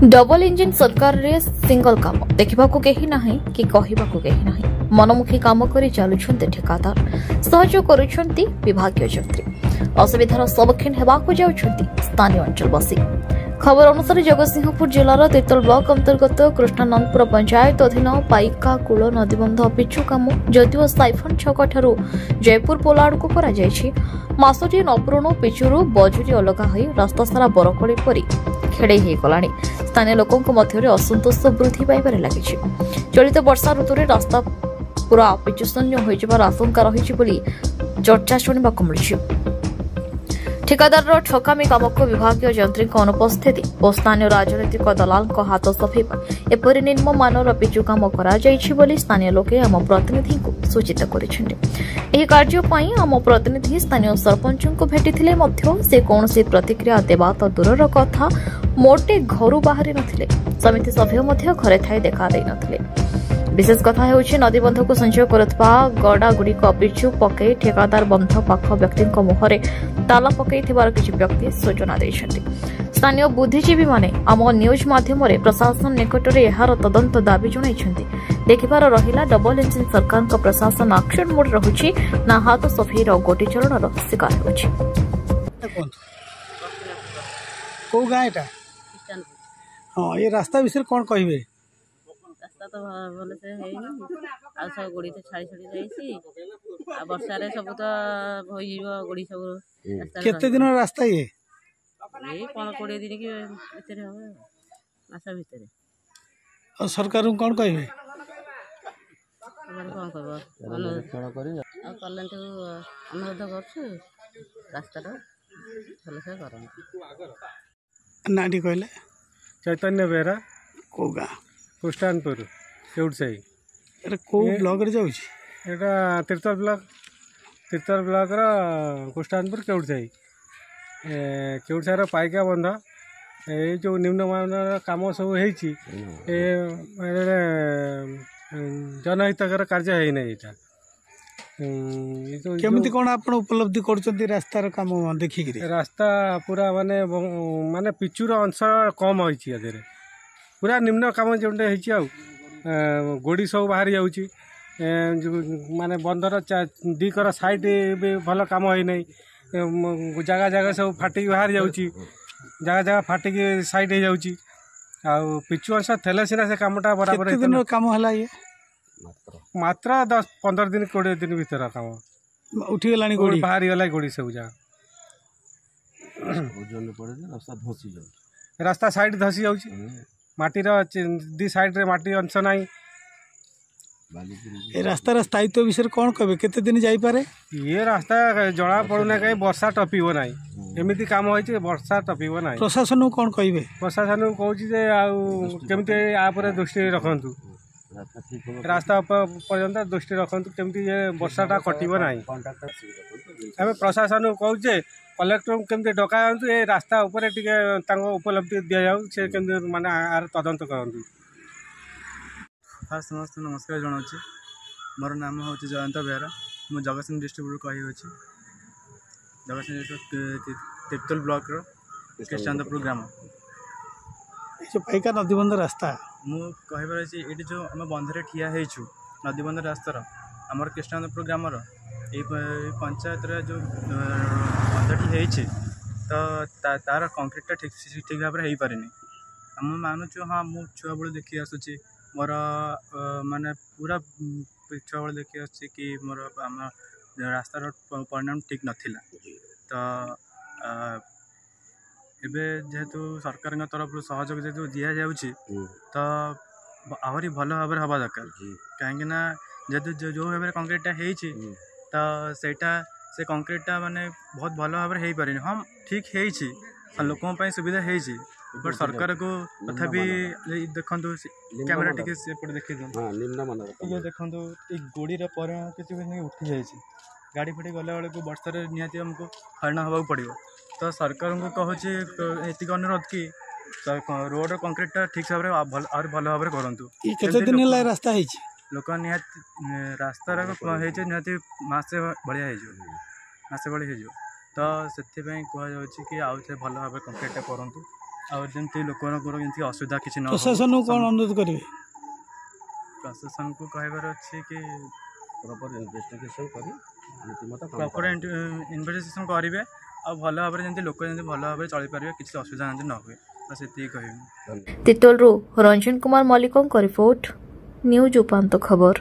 Double engine सरकार रे single काम देखा कहीं ना कि कहवाक कहीं ना मनमुखी काम कर चलुंट ठेकादार सहयोग करुंट विभाग जंत्री असुविधार सम्मुखीन होगा जाउछंती स्थानीय अंचलवासी। खबर अनुसार जगतसिंहपुर जिलार तिर्तोल ब्लॉक अंतर्गत कृष्णानंदपुर पंचायत अधीन पाइका कूल नदीबंध पिचु काम जदिव साइफन छक ठारू जयपुर पोल आड़ को मासटी नपूर्ण पिचुरू बजुरी अलगा हो रास्ता सारा बरकड़ी परी खेड़े होगला। स्थानीय लोकों मध्य असंतोष वृद्धि पाइबार लगी। चलित वर्षा ऋतु में रास्ता पूरा पिचुशून्य होइबार आशंका रही चर्चा शुणा मिली। ठेकादार ठकामी काम को विभाग जंत्री अनुपस्थिति और स्थानीय राजनैतिक दलाल हाथ सफाई एपरी निम्नमानर पिचु काम कर स्थानीय लोके आम प्रतिनिधि को सूचित कर कार्य आम प्रतिनिधि स्थानीय सरपंच को भेटी से कौन प्रतिक्रिया देवा तो दूर कथा मोटे घर बाहरी नथिले। समिति सभ्य घरे थाई देखा दे नथिले। विशेष कथा हेउछि नदीबंध को संचय करुवा गड़ा गुड़िक पिचु पकई ठेकादार बंध पाख व्यक्ति मुहरे ताला पकई किछि व्यक्ति सूचना दैछन्ति। स्थानीय बुद्धिजीवी माने आम न्यूज माध्यम प्रशासन निकट में यार तदंत दाबी जणाइछन्ति। देखिबार रहिला डबल इंजिन सरकार का प्रशासन एक्शन मोड रहुछि ना हाथ सफाईर गोटी चरणर शिकार होछि। को गाँ एटा हाँ ये रास्ता विषय कौन कहबे? रास्ता तो भल से है सब गोड़ी तो छाड़ी छाड़ी जाइए वर्षा सब तो गोड़ी सब केते दिन रास्ता ये 20 दिन के भीतर हम मास भीतर और सरकार को कौन कहबे? कौन कहब अनुरोध कर रास्ता भल से कर नाटी कहले चैतन्य बेहरा को गाँ कृष्णानपुर केउटसाई अरे को ब्लॉक रे जाउछि एटा तिर्तोल ब्लॉक रा कृष्णानपुर केउटसाई केउटसाई पाइका बंध ये जो निम्नमानर काम सब होइछि जनहितकर कार्य है नहीं एटा केमिति कोन आपण उपलब्धि करछन्ती रास्तार काम देखि रास्ता पूरा माने माने पिचुर अंश कम होइछि अदरे पूरा निम्न काम जोंडे होइछि आ गोड़ी सब बाहर जाउछि माने बंदर दीकर साइड भी भल काम होई नै जगह जगह सब फाटी बाहर जाउछि जगह जगह फाटी के साइड हो जाउछि आ पिचु अंश थेले सिना से कामटा बराबर केते दिन काम हला ये मात्र 10-15 दिन 20 दिन भीतर काम उठी गलानी गोड़ी बाहर गला गोड़ी सब जा रास्ता साइड धसी जाउछि माटीर दी साइड रे माटी अंश नाही। ए रास्तार स्थायित्व विषय कौन कहबे? केते दिन जाई पारे ये रास्ता जड़ा पड़ुना कहीं वर्षा टपिबो नाही एमिति काम होइछि वर्षा टपिबो नाही। प्रशासन को कौन कहबे? प्रशासन को कहउछि जे आ केमते आ पर दृष्टि रखंतु रास्ता पर्यंत दृष्टि रखंतु केमती ये वर्षाटा कटिबो नाही। आमे प्रशासन को कहउछे कलेक्टर केमती डकायंतु ए रास्ता ऊपर टिके तांको उपलब्धि दिया जाउ से केमती माने आर तदंत करंतु। फास्ट समस्त नमस्कार जनाऊँ मोर नाम हूँ जयंत बेहरा मु जगतसिंह डिस्ट्रिक्ट कही जगतसिंह डिस्ट्रिक्ट तिर्तोल ब्लॉक कृष्णानंदपुर ग्राम जो पाइका नदीबंध रास्ता मु कहबार ये जो आम बंधे ठिया होइछु नदीबंध रास्तार आमर कृष्णानंदपुर ग्रामर ये पंचायत जो बंधटी होइछि तो तार कंक्रीटा ठीक भाव में हो पारे आम मानुचु हाँ मु छुआ बेलू देखी आसुची मोर माने पूरा छुआ बेलू देखी आसुची कि मोर आम रास्तार परिणाम ठीक नथिला तो एबे जेहेतु सरकार तरफ सहयोग जेहेतु दिया जाउछि तो आहरी भल भाव में हवा दरकार कहीं जेहेतु जो भाव में कंक्रीटा होइछि तो सेटा से कंक्रीटा माने बहुत भल भाव में हो पारे हम ठीक होइछि लोकों ପାଇଁ सुविधा होइछि बट सरकार को तथापि देखंतु कैमरा टिके सेपट देखि ये देखंतु ए गोड़ी रे परिणाम किछि नहीं उठी जाइछि गाड़ी फाड़ी गला बेले को वर्षा रे निहाती हमको हरण हवा पड़िबो तो सरकार को कहूँ एतिक अनुरोध कि रोड कंक्रीटा ठीक भाव और भल भाव में करूँ। रास्ता लोक निहाती रास्तार निहाती मसे भाया मसे भाई हो तो से कहुच्छे कि आउ थे भल भाव कंक्रीटा करूँ और जमी लोकर जमी असुविधा किसी न प्रशासन को कौन अनुरोध करेंगे? प्रशासन को कहबार अच्छे कि प्रॉपर इन्वेस्टिगेशन प्रॉपर इन्वेस्टिगेशन करेंगे आ भल भाव में लोक भल भाव चल पारे किसी असुविधा न हुए बस ये कह तितोलरू रंजन कुमार मल्लिकों रिपोर्ट न्यूज उपांत खबर।